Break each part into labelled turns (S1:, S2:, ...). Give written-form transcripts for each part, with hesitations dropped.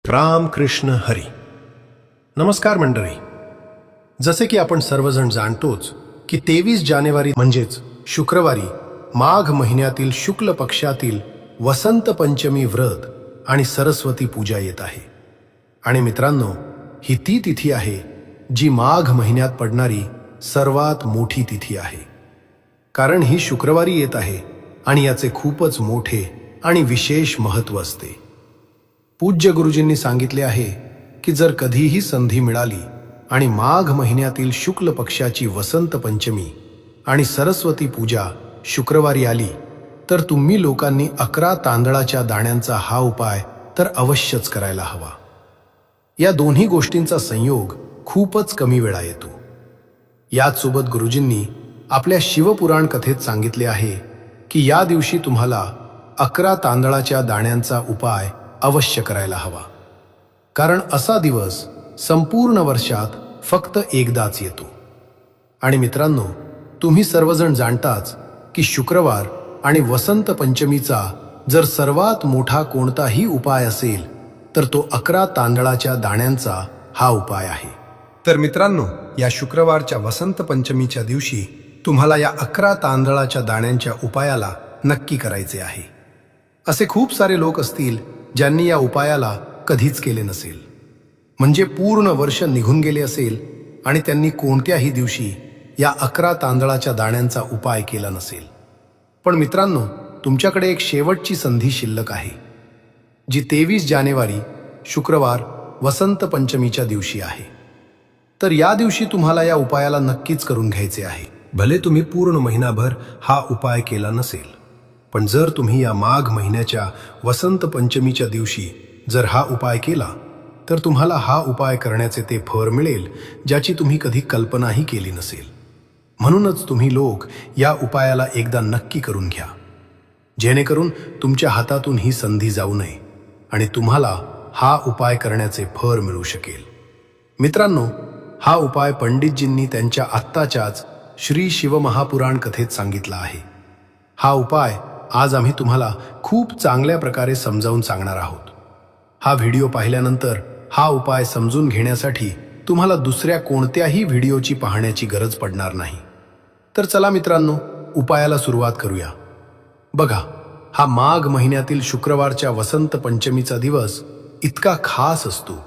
S1: राम कृष्ण हरी. नमस्कार मंडळी. जसे की आपण सर्वजण जाणतोच की 23 जानेवारी म्हणजेच शुक्रवारी माघ महिन्यातील शुक्ल पक्षातील वसंत पंचमी व्रत आणि सरस्वती पूजा येत आहे. आणि मित्रांनो, ही ती तिथी आहे जी माघ महिन्यात पडणारी सर्वात मोठी तिथी आहे. कारण ही शुक्रवारी येत आहे आणि याचे खूपच मोठे आणि विशेष महत्त्व असते. पूज्य गुरुजींनी सांगितले आहे की जर कधीही संधी मिळाली आणि माघ महिन्यातील शुक्ल पक्षाची वसंत पंचमी आणि सरस्वती पूजा शुक्रवारी आली तर तुम्ही लोकांनी 11 तांदळाच्या दाण्यांचा हा उपाय तर अवश्यच करायला हवा. या दोन्ही गोष्टींचा संयोग खूपच कमी वेळा येतो. याच सोबत गुरुजींनी आपल्या शिवपुराण कथेत सांगितले आहे की या दिवशी तुम्हाला 11 तांदळाच्या दाण्यांचा उपाय अवश्य करायला हवा. कारण असा दिवस संपूर्ण वर्षात फक्त एकदाच येतो. आणि मित्रांनो, तुम्ही सर्वजण जाणताच की शुक्रवार आणि वसंत पंचमीचा जर सर्वात मोठा कोणताही उपाय असेल तर तो 11 तांदळाच्या दाण्यांचा हा उपाय आहे. तर मित्रांनो, या शुक्रवारच्या वसंत पंचमीच्या दिवशी तुम्हाला या 11 तांदळाच्या दाण्यांच्या उपायाला नक्की करायचे आहे. असे खूप सारे लोक असतील ज्यांनी या उपायाला कधीच केले नसेल. म्हणजे पूर्ण वर्ष निघून गेले असेल आणि त्यांनी कोणत्याही दिवशी या 11 तांदळाच्या दाण्यांचा उपाय केला नसेल. पण मित्रांनो, तुमच्याकडे एक शेवटची संधी शिल्लक आहे, जी 23 जानेवारी शुक्रवार वसंत पंचमीच्या दिवशी आहे. तर या दिवशी तुम्हाला या उपायाला नक्कीच करून घ्यायचे आहे. भले तुम्ही पूर्ण महिनाभर हा उपाय केला नसेल, पण जर तुम्ही या माघ महिन्याच्या वसंत पंचमीच्या दिवशी जर हा उपाय केला तर तुम्हाला हा उपाय करण्याचे ते फळ मिळेल ज्याची तुम्ही कधी कल्पनाही केली नसेल. म्हणूनच तुम्ही लोक या उपायाला एकदा नक्की करून घ्या, जेणेकरून तुमच्या हातातून ही संधी जाऊ नये आणि तुम्हाला हा उपाय करण्याचे फळ मिळू शकेल. मित्रांनो, हा उपाय पंडितजींनी त्यांच्या आत्ताच्याच श्री शिवमहापुराण कथेत सांगितला आहे. हा उपाय आज आम्ही तुम्हाला खूप चांगल्या प्रकारे समजावून सांगणार आहोत. हा व्हिडिओ पाहिल्यानंतर हा उपाय समजून घेण्यासाठी तुम्हाला दुसऱ्या कोणत्याही व्हिडिओची पाहण्याची गरज पडणार नाही. तर चला मित्रांनो, उपायाला सुरुवात करूया. बघा, हा माघ महिन्यातील शुक्रवारच्या वसंत पंचमीचा दिवस इतका खास असतो,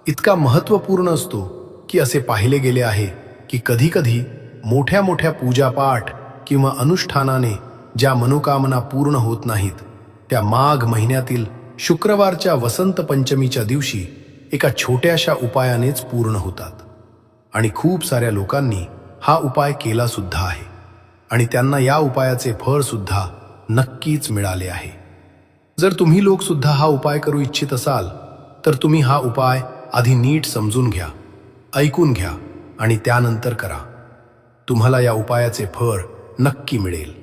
S1: इतका महत्त्वपूर्ण असतो की असे पाहिले गेले आहे की कधीकधी मोठ्या मोठ्या पूजापाठ किंवा अनुष्ठानाने ज्या मनोकामना पूर्ण होत नाहीत त्या माघ महिन्यातील शुक्रवारच्या वसंत पंचमीच्या दिवशी एका छोट्याशा उपायानेच पूर्ण होतात. आणि खूप साऱ्या लोकांनी हा उपाय केला सुद्धा आहे आणि त्यांना या उपायाचे फळ सुद्धा नक्कीच मिळाले आहे. जर तुम्ही लोक सुद्धा हा उपाय करू इच्छित असाल तर तुम्ही हा उपाय आधी नीट समजून घ्या, ऐकून घ्या आणि त्यानंतर करा. तुम्हाला या उपायाचे फळ नक्की मिळेल.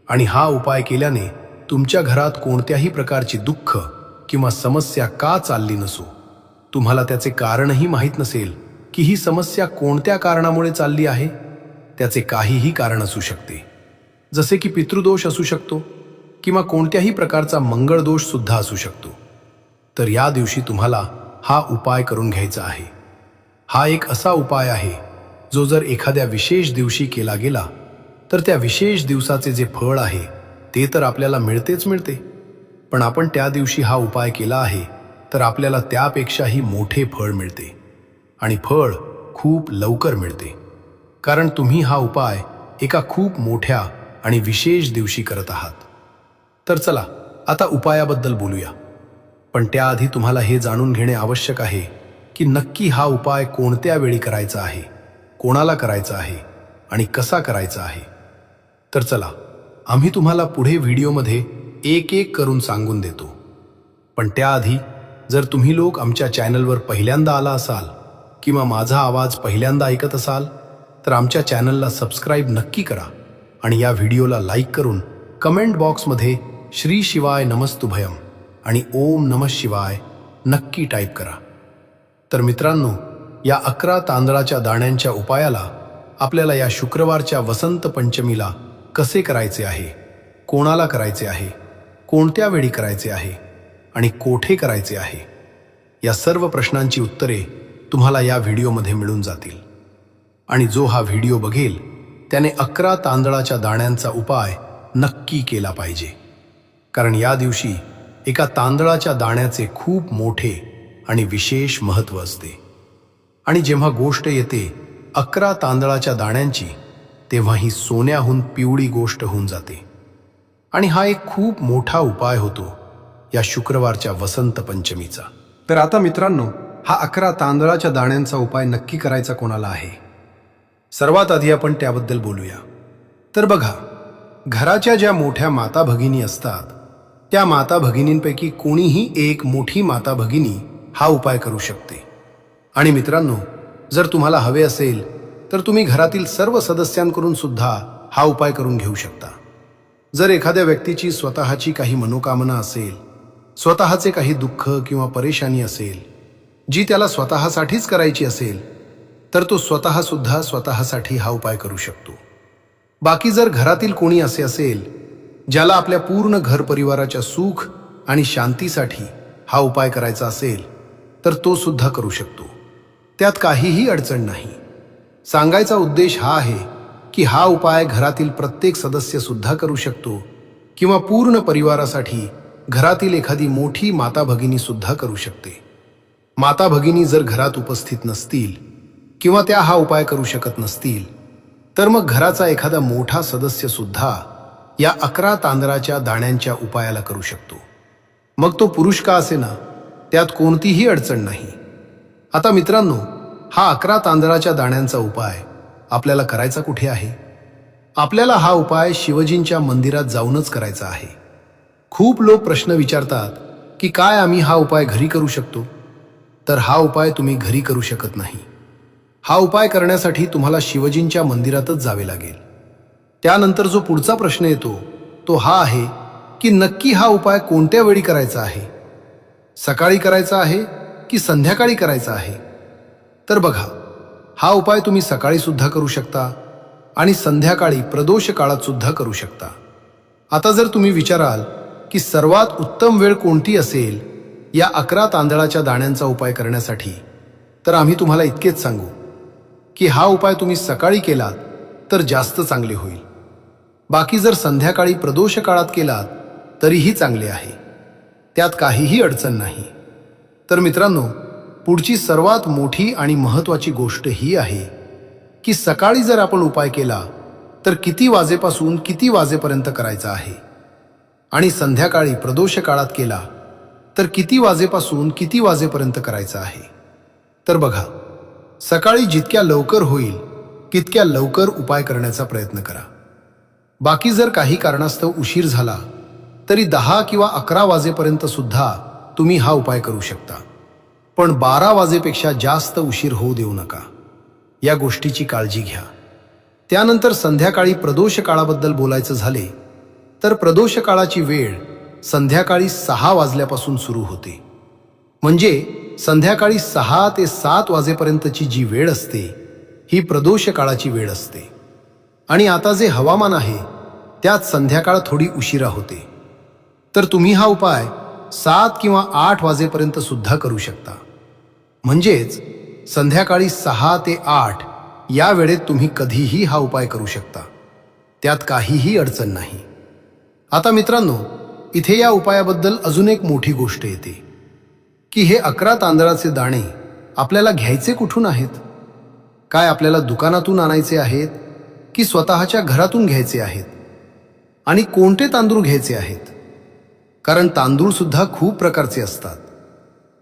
S1: आणि हा उपाय केल्याने तुमच्या घरात कोणत्याही प्रकारची दुःख किंवा समस्या का चालली नसो, तुम्हाला त्याचे कारणही माहीत नसेल की ही समस्या कोणत्या कारणामुळे चालली आहे. त्याचे काहीही कारण असू शकते, जसे की पितृदोष असू शकतो किंवा कोणत्याही प्रकारचा मंगळ दोष सुद्धा असू शकतो. तर या दिवशी तुम्हाला हा उपाय करून घ्यायचा आहे. हा एक असा उपाय आहे जो जर एखाद्या विशेष दिवशी केला गेला तर त्या विशेष दिवसाचे जे फळ आहे ते तर आपल्याला मिळतेच मिळते, पण आपण त्या दिवशी हा उपाय केला आहे तर आपल्याला त्यापेक्षाही मोठे फळ मिळते. आणि फळ खूप लवकर मिळते, कारण तुम्ही हा उपाय एका खूप मोठ्या आणि विशेष दिवशी करत आहात. तर चला आता उपायाबद्दल बोलूया. पण त्याआधी तुम्हाला हे जाणून घेणे आवश्यक आहे की नक्की हा उपाय कोणत्या वेळी करायचा आहे, कोणाला करायचा आहे आणि कसा करायचा आहे. तर चला, आम्ही तुम्हाला पुढे व्हिडिओमध्ये एक एक करून सांगून देतो. पण त्याआधी जर तुम्ही लोक आमच्या चॅनलवर पहिल्यांदा आला असाल किंवा माझा आवाज पहिल्यांदा ऐकत असाल तर आमच्या चॅनलला सबस्क्राईब नक्की करा आणि या व्हिडिओला लाईक करून कमेंट बॉक्समध्ये श्री शिवाय नमस्तुभयम आणि ओम नमः शिवाय नक्की टाईप करा. तर मित्रांनो, या 11 तांदळाच्या दाण्यांच्या उपायाला आपल्याला या शुक्रवारच्या वसंत पंचमीला कसे करायचे आहे, कोणाला करायचे आहे, कोणत्या वेळी करायचे आहे आणि कोठे करायचे आहे या सर्व प्रश्नांची उत्तरे तुम्हाला या व्हिडिओमध्ये मिळून जातील. आणि जो हा व्हिडिओ बघेल त्याने 11 तांदळाच्या दाण्यांचा उपाय नक्की केला पाहिजे. कारण या दिवशी एका तांदळाच्या दाण्याचे खूप मोठे आणि विशेष महत्त्व असते. आणि जेव्हा गोष्ट येते 11 तांदळाच्या दाण्यांची, तेव्हा ही सोन्याहून पिवळी गोष्ट होऊन जाते. आणि हा एक खूप मोठा उपाय होतो या शुक्रवारच्या वसंत पंचमीचा. तर आता मित्रांनो, हा 11 तांदळाच्या दाण्यांचा उपाय नक्की करायचा कोणाला आहे? सर्वात आधी आपण त्याबद्दल बोलूया. तर बघा, घराच्या ज्या मोठ्या माता भगिनी असतात, त्या माता भगिनींपैकी कोणीही एक मोठी माता भगिनी हा उपाय करू शकते. आणि मित्रांनो, जर तुम्हाला हवे असेल तर तुम्ही घरातील सर्व सदस्यांकडून सुद्धा हा उपाय करून घेऊ शकता. जर एखाद्या व्यक्तीची स्वतःची काही मनोकामना असेल, स्वतःचे काही दुःख किंवा परेशानी असेल, जी त्याला स्वतःसाठीच करायची असेल, तर तो स्वतःसुद्धा स्वतःसाठी हा उपाय करू शकतो. बाकी जर घरातील कोणी असे असेल ज्याला आपल्या पूर्ण घर परिवाराच्या सुख आणि शांतीसाठी हा उपाय करायचा असेल, तर तो सुद्धा करू शकतो. त्यात काहीही अडचण नाही. सांगायचा उद्देश हा आहे की हा उपाय घरातील प्रत्येक सदस्य सुद्धा करू शकतो किंवा पूर्ण परिवारासाठी घरातील एखादी मोठी माता भगिनी सुद्धा करू शकते. माता भगिनी जर घरात उपस्थित नसतील किंवा त्या हा उपाय करू शकत नसतील, तर मग घराचा एखादा मोठा सदस्य सुद्धा या 11 तांदळाच्या दाण्यांच्या उपायाला करू शकतो. मग तो पुरुष का असेना, त्यात कोणतीही अडचण नाही. आता मित्रांनो, हा 11 तांदळाच्या दाण्यांचा उपाय आपल्याला करायचा कुठे आहे? आपल्याला हा उपाय शिवजींच्या मंदिरात जाऊनच करायचा आहे. खूप लोक प्रश्न विचारतात की काय आम्ही हा उपाय घरी करू शकतो? तर हा उपाय तुम्ही घरी करू शकत नाही. हा उपाय करण्यासाठी तुम्हाला शिवजींच्या मंदिरातच जावे लागेल. त्यानंतर जो पुढचा प्रश्न येतो तो हा आहे की नक्की हा उपाय कोणत्या वेळी करायचा आहे? सकाळी करायचा आहे की संध्याकाळी करायचा आहे? तर बघा, हा उपाय तुम्ही सकाळी सुद्धा करू शकता आणि संध्याकाळी प्रदोष काळात सुद्धा करू शकता. आता जर तुम्ही विचाराल की सर्वात उत्तम वेळ कोणती असेल या 11 तांदळाच्या दाण्यांचा उपाय करण्यासाठी, तर आम्ही तुम्हाला इतकेच सांगू की हा उपाय तुम्ही सकाळी केलात तर जास्त चांगले होईल. बाकी जर संध्याकाळी प्रदोष काळात केलात तरीही चांगले आहे. त्यात काहीही अडचण नाही. तर मित्रांनो, पुढची सर्वात मोठी आणि महत्त्वाची गोष्ट ही आहे की सकाळी जर आपण उपाय केला तर किती वाजेपासून किती वाजेपर्यंत करायचा आहे, आणि संध्याकाळी प्रदोष काळात केला तर किती वाजेपासून किती वाजेपर्यंत करायचा आहे. तर बघा, सकाळी जितक्या लवकर होईल तितक्या लवकर उपाय करण्याचा प्रयत्न करा. बाकी जर काही कारणास्तव उशीर झाला तरी 10 किंवा 11 वाजेपर्यंत सुद्धा तुम्ही हा उपाय करू शकता. पण 12 वाजेपेक्षा जास्त उशीर होऊ देऊ नका. या गोष्टीची काळजी घ्या. त्यानंतर संध्याकाळी प्रदोष काळाबद्दल बोलायचं झाले तर प्रदोष काळाची वेळ संध्याकाळी 6 वाजल्यापासून सुरू होते. म्हणजे संध्याकाळी 6 ते 7 वाजेपर्यंतची जी वेळ असते ही प्रदोष काळाची वेळ असते. आणि आता जे हवामान आहे त्यात संध्याकाळ थोडी उशिरा होते. तर तुम्ही हा उपाय 7 किंवा 8 वाजेपर्यंत सुद्धा करू शकता. म्हणजेच संध्याकाळी 6 ते 8 या वेळेत तुम्ही कधीही हा उपाय करू शकता. त्यात काहीही अडचण नाही. आता मित्रांनो, इथे या उपायाबद्दल अजून एक मोठी गोष्ट येते की हे 11 तांदळाचे दाणे आपल्याला घ्यायचे कुठून आहेत? काय आपल्याला दुकानातून आणायचे आहेत की स्वतःच्या घरातून घ्यायचे आहेत? आणि कोणते तांदूळ घ्यायचे आहेत? कारण तांदूळ सुद्धा खूप प्रकारचे असतात.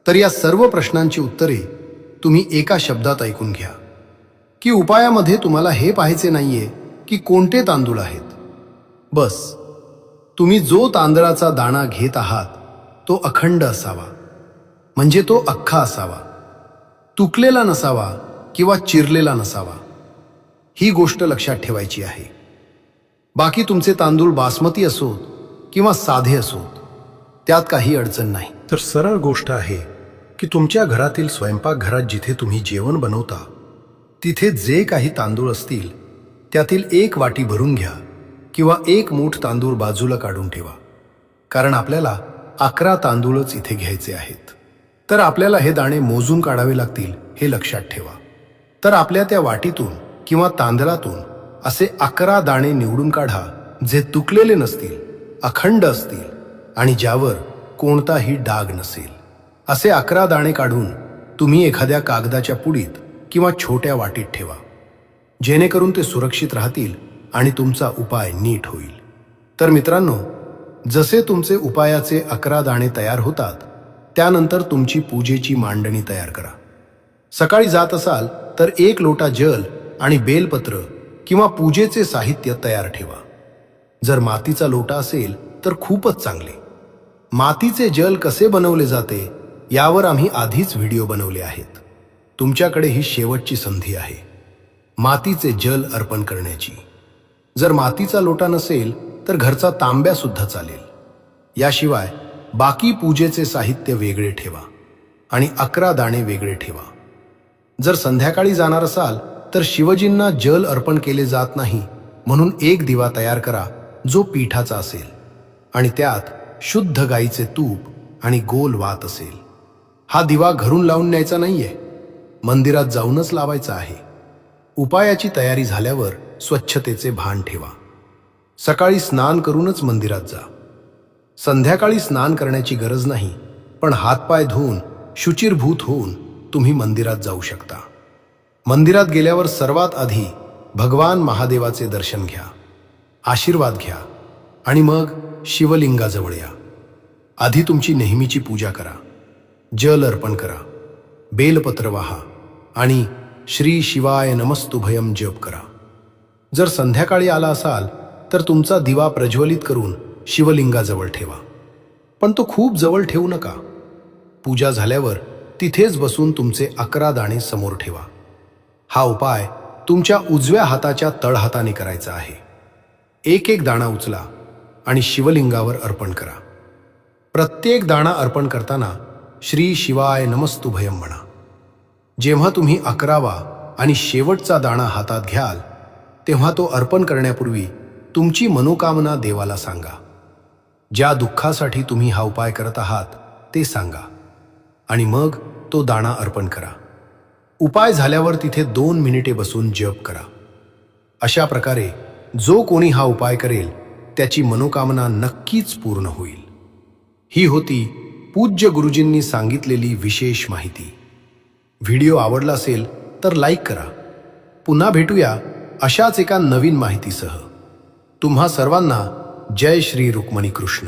S1: तर या सर्व प्रश्नांची उत्तरे तुम्ही एका शब्दात ऐकून घ्या की उपायामध्ये तुम्हाला हे पाहायचे नाहीये की कोणते तांदूळ आहेत. बस, तुम्ही जो तांदळाचा दाणा घेत आहात तो अखंड असावा, म्हणजे तो अख्खा असावा, तुकलेला नसावा किंवा चिरलेला नसावा. ही गोष्ट लक्षात ठेवायची आहे. बाकी तुमचे तांदूळ बासमती असोत किंवा साधे असोत, त्यात काही अडचण नाही. तर सरळ गोष्ट आहे की तुमच्या घरातील स्वयंपाकघरात जिथे तुम्ही जेवण बनवता तिथे जे काही तांदूळ असतील त्यातील 1 वाटी भरून घ्या किंवा 1 मूठ तांदूळ बाजूला काढून ठेवा. कारण आपल्याला 11 तांदूळच इथे घ्यायचे आहेत. तर आपल्याला हे दाणे मोजून काढावे लागतील हे लक्षात ठेवा. तर आपल्या त्या वाटीतून किंवा तांदळातून असे 11 दाणे निवडून काढा जे तुटलेले नसतील, अखंड असतील आणि ज्यावर कोणताही डाग नसेल. असे 11 दाणे काढून तुम्ही एखाद्या कागदाच्या पुडीत किंवा छोट्या वाटीत ठेवा, जेणेकरून ते सुरक्षित राहतील आणि तुमचा उपाय नीट होईल. तर मित्रांनो, जसे तुमचे उपायाचे 11 दाणे तयार होतात, त्यानंतर तुमची पूजेची मांडणी तयार करा. सकाळी जात असाल तर 1 लोटा जल आणि बेलपत्र किंवा पूजेचे साहित्य तयार ठेवा. जर मातीचा लोटा असेल तर खूपच चांगले. मातीचे जल कसे बनवले जाते यावर आम्ही आधीच व्हिडिओ बनवले आहेत. तुमच्याकडे ही शेवटची संधी आहे मातीचे जल अर्पण करण्याची. जर मातीचा लोटा नसेल तर घरचा तांब्या सुद्धा चालेल. याशिवाय बाकी पूजेचे साहित्य वेगळे ठेवा आणि 11 दाणे वेगळे ठेवा. जर संध्याकाळी जाणार असाल तर शिवजींना जल अर्पण केले जात नाही, म्हणून 1 दिवा तयार करा जो पिठाचा असेल आणि त्यात शुद्ध गाईचे तूप आणि गोल वात असेल. हा दिवा घरून लावून न्यायचा नाहीये, मंदिरात जाऊनच लावायचा आहे. उपायाची तयारी झाल्यावर स्वच्छतेचे भान ठेवा. सकाळी स्नान करूनच मंदिरात जा. संध्याकाळी स्नान करण्याची गरज नाही, पण हातपाय धुवून शुचिर्भूत होऊन तुम्ही मंदिरात जाऊ शकता. मंदिरात गेल्यावर सर्वात आधी भगवान महादेवाचे दर्शन घ्या, आशीर्वाद घ्या आणि मग शिवलिंगाजवळ या. आधी तुमची नेहमीची पूजा करा, जल अर्पण करा, बेलपत्र वाहा आणि श्री शिवाय नमस्तुभयम जप करा. जर संध्याकाळी आला असाल तर तुमचा दिवा प्रज्वलित करून शिवलिंगाजवळ ठेवा, पण तो खूप जवळ ठेवू नका. पूजा झाल्यावर तिथेच बसून तुमचे 11 दाणे समोर ठेवा. हा उपाय तुमच्या उजव्या हाताच्या तळहाताने करायचा आहे. एक दाणा उचला आणि शिवलिंगावर अर्पण करा. प्रत्येक दाणा अर्पण करताना श्री शिवाय नमस्तुभयम म्हणा. जेव्हा तुम्ही 11वा आणि शेवटचा दाणा हातात घ्याल तेव्हा तो अर्पण करण्यापूर्वी तुमची मनोकामना देवाला सांगा. ज्या दुःखासाठी तुम्ही हा उपाय करत आहात ते सांगा आणि मग तो दाणा अर्पण करा. उपाय झाल्यावर तिथे 2 मिनिटे बसून जप करा. अशा प्रकारे जो कोणी हा उपाय करेल त्याची मनोकामना नक्कीच पूर्ण होईल. ही होती पूज्य गुरुजींनी सांगितलेली विशेष माहिती. व्हिडिओ आवडला असेल तर लाईक करा. पुन्हा भेटूया अशाच एका नवीन माहितीसह. तुम्हा सर्वांना जय श्री रुक्मिणी कृष्ण.